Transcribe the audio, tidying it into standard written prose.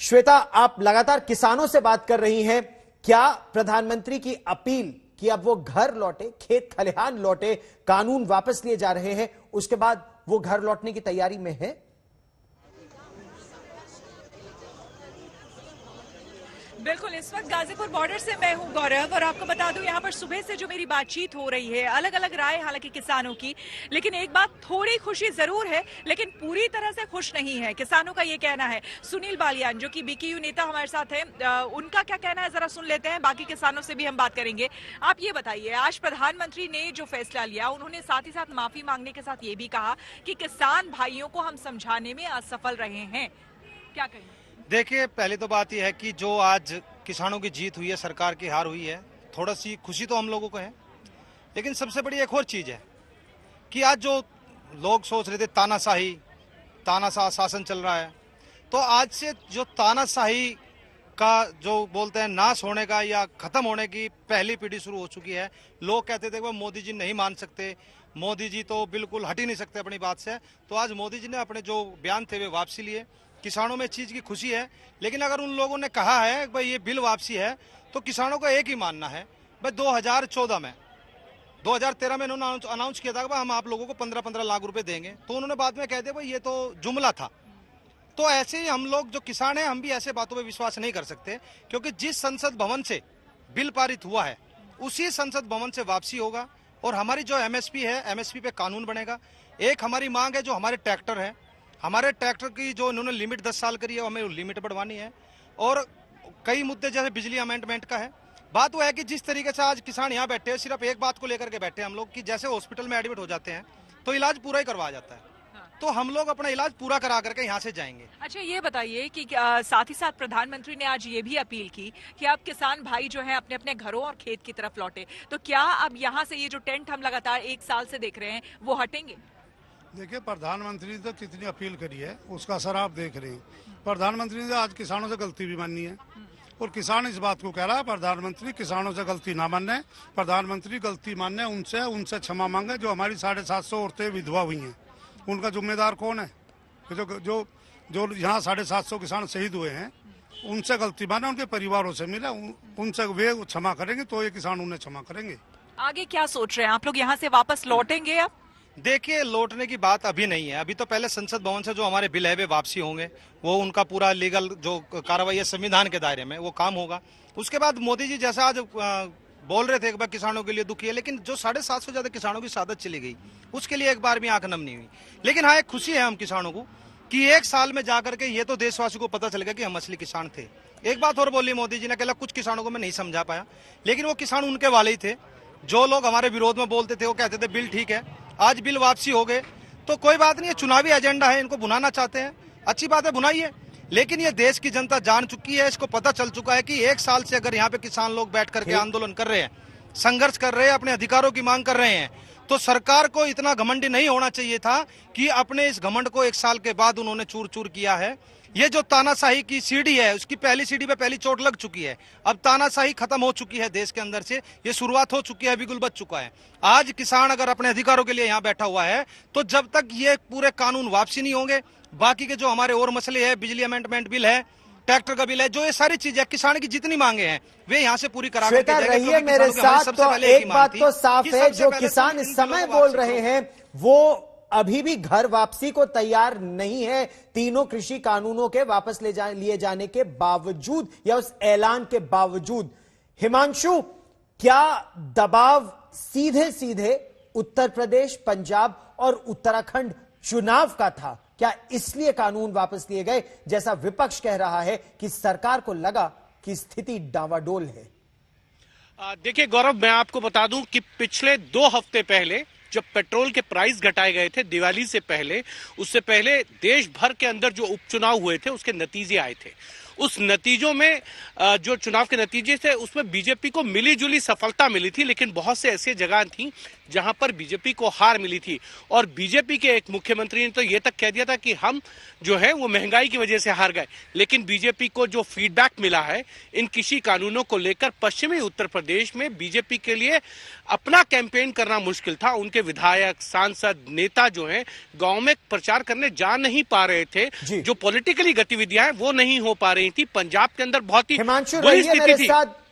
श्वेता, आप लगातार किसानों से बात कर रही हैं। क्या प्रधानमंत्री की अपील कि अब वो घर लौटे, खेत खलिहान लौटे, कानून वापस लिए जा रहे हैं, उसके बाद वो घर लौटने की तैयारी में है? बिल्कुल, इस वक्त गाजीपुर बॉर्डर से मैं हूं गौरव, और आपको बता दूं यहाँ पर सुबह से जो मेरी बातचीत हो रही है, अलग अलग राय हालांकि किसानों की, लेकिन एक बात, थोड़ी खुशी जरूर है लेकिन पूरी तरह से खुश नहीं है। किसानों का ये कहना है। सुनील बालियान जो कि बीकेयू नेता हमारे साथ हैं, उनका क्या कहना है जरा सुन लेते हैं। बाकी किसानों से भी हम बात करेंगे। आप ये बताइए, आज प्रधानमंत्री ने जो फैसला लिया, उन्होंने साथ ही साथ माफी मांगने के साथ ये भी कहा कि किसान भाइयों को हम समझाने में असफल रहे हैं, क्या कहेंगे? देखिए, पहले तो बात यह है कि जो आज किसानों की जीत हुई है, सरकार की हार हुई है, थोड़ा सी खुशी तो हम लोगों को है। लेकिन सबसे बड़ी एक और चीज है कि आज जो लोग सोच रहे थे तानाशाह शासन चल रहा है, तो आज से जो तानाशाही का जो बोलते हैं नाश होने का या खत्म होने की पहली पीढ़ी शुरू हो चुकी है। लोग कहते थे वो मोदी जी नहीं मान सकते, मोदी जी तो बिल्कुल हट ही नहीं सकते अपनी बात से। तो आज मोदी जी ने अपने जो बयान थे वे वापसी लिए। किसानों में इस चीज की खुशी है। लेकिन अगर उन लोगों ने कहा है भाई ये बिल वापसी है, तो किसानों का एक ही मानना है भाई 2013 में उन्होंने अनाउंस किया था कि हम आप लोगों को 15-15 लाख रुपए देंगे, तो उन्होंने बाद में कह दिया भाई ये तो जुमला था। तो ऐसे ही हम लोग जो किसान हैं, हम भी ऐसे बातों पे विश्वास नहीं कर सकते, क्योंकि जिस संसद भवन से बिल पारित हुआ है उसी संसद भवन से वापसी होगा। और हमारी जो एमएसपी है, एमएसपी पे कानून बनेगा। एक हमारी मांग है, जो हमारे ट्रैक्टर है, हमारे ट्रैक्टर की जो इन्होंने लिमिट 10 साल करी है, हमें लिमिट बढ़वानी है। और कई मुद्दे जैसे बिजली अमेंडमेंट का है। बात वो है कि जिस तरीके से आज किसान यहाँ बैठे हैं, सिर्फ एक बात को लेकर के बैठे हैं हम लोग कि जैसे हॉस्पिटल में एडमिट हो जाते हैं तो इलाज पूरा ही करवाया जाता है, तो हम लोग अपना इलाज पूरा करा करके यहाँ से जाएंगे। अच्छा, ये बताइए कि साथ ही साथ प्रधानमंत्री ने आज ये भी अपील की कि अब किसान भाई जो हैं अपने अपने घरों और खेत की तरफ लौटे, तो क्या अब यहाँ से ये जो टेंट हम लगातार 1 साल से देख रहे हैं वो हटेंगे? देखिए, प्रधानमंत्री ने तो कितनी अपील करी है उसका असर आप देख रहे हैं। प्रधानमंत्री ने आज किसानों से गलती भी मानी है, और किसान इस बात को कह रहा है प्रधानमंत्री किसानों से गलती ना माने, प्रधानमंत्री गलती माने उनसे क्षमा मांगे। जो हमारी 750 औरतें विधवा हुई हैं, उनका जिम्मेदार कौन है? जो यहाँ 750 किसान शहीद हुए हैं, उनसे गलती माने, उनके परिवारों से मिले, उनसे वे क्षमा करेंगे तो ये किसान उन्हें क्षमा करेंगे। आगे क्या सोच रहे हैं आप लोग? यहाँ से वापस लौटेंगे अब? देखिए, लौटने की बात अभी नहीं है। अभी तो पहले संसद भवन से जो हमारे बिल है वे वापसी होंगे, वो उनका पूरा लीगल जो कार्रवाई है संविधान के दायरे में वो काम होगा। उसके बाद मोदी जी जैसा आज बोल रहे थे एक बार किसानों के लिए दुखी है, लेकिन जो 750 से ज्यादा किसानों की शहादत चली गई, उसके लिए एक बार भी आंख नम नहीं हुई। लेकिन हाँ, एक खुशी है हम किसानों को कि 1 साल में जाकर के ये तो देशवासी को पता चलेगा कि हम असली किसान थे। एक बात और बोली मोदी जी ने, कहला कुछ किसानों को मैं नहीं समझा पाया, लेकिन वो किसान उनके वाले ही थे। जो लोग हमारे विरोध में बोलते थे वो कहते थे बिल ठीक है, आज बिल वापसी हो गए तो कोई बात नहीं है, चुनावी एजेंडा है, इनको भुनाना चाहते हैं, अच्छी बात है, भुनाइए। लेकिन ये देश की जनता जान चुकी है, इसको पता चल चुका है कि 1 साल से अगर यहाँ पे किसान लोग बैठ करके आंदोलन कर रहे हैं, संघर्ष कर रहे हैं, अपने अधिकारों की मांग कर रहे हैं, तो सरकार को इतना घमंडी नहीं होना चाहिए था कि अपने इस घमंड को 1 साल के बाद उन्होंने चूर चूर किया है। ये जो तानाशाही की सीढ़ी है, उसकी पहली सीढ़ी पे पहली चोट लग चुकी है। अब तानाशाही खत्म हो चुकी है देश के अंदर से, ये शुरुआत हो चुकी है, बिल्कुल बच चुका है। आज किसान अगर अपने अधिकारों के लिए यहाँ बैठा हुआ है, तो जब तक ये पूरे कानून वापसी नहीं होंगे, बाकी के जो हमारे और मसले हैं, बिजली अमेंडमेंट बिल है, ट्रैक्टर का बिल है, जो ये सारी चीजें किसान की जितनी मांगे हैं वे यहाँ से पूरी करा करके रहिए मेरे साथ। तो एक बात तो साफ है, जो किसान इस समय बोल रहे हैं वो अभी भी घर वापसी को तैयार नहीं है, तीनों कृषि कानूनों के वापस लिए जाने के बावजूद या उस ऐलान के बावजूद। हिमांशु, क्या दबाव सीधे सीधे उत्तर प्रदेश, पंजाब और उत्तराखंड चुनाव का था? क्या इसलिए कानून वापस लिए गए, जैसा विपक्ष कह रहा है कि सरकार को लगा कि स्थिति डावाडोल है? देखिए गौरव, मैं आपको बता दूं कि पिछले 2 हफ्ते पहले जब पेट्रोल के प्राइस घटाए गए थे दिवाली से पहले, उससे पहले देश भर के अंदर जो उपचुनाव हुए थे उसके नतीजे आए थे। उस नतीजों में जो चुनाव के नतीजे थे उसमें बीजेपी को मिली जुली सफलता मिली थी, लेकिन बहुत से ऐसी जगह थी जहां पर बीजेपी को हार मिली थी। और बीजेपी के एक मुख्यमंत्री ने तो ये तक कह दिया था कि हम जो है वो महंगाई की वजह से हार गए। लेकिन बीजेपी को जो फीडबैक मिला है इन कृषि कानूनों को लेकर, पश्चिमी उत्तर प्रदेश में बीजेपी के लिए अपना कैंपेन करना मुश्किल था। उनके विधायक, सांसद, नेता जो हैं गांव में प्रचार करने जा नहीं पा रहे थे। जो पॉलिटिकली गतिविधियां हैं वो नहीं हो पा रही गई थी। पंजाब के अंदर बहुत ही हिमांशु बुरी रहिए स्थिति मेरे थी। साथ।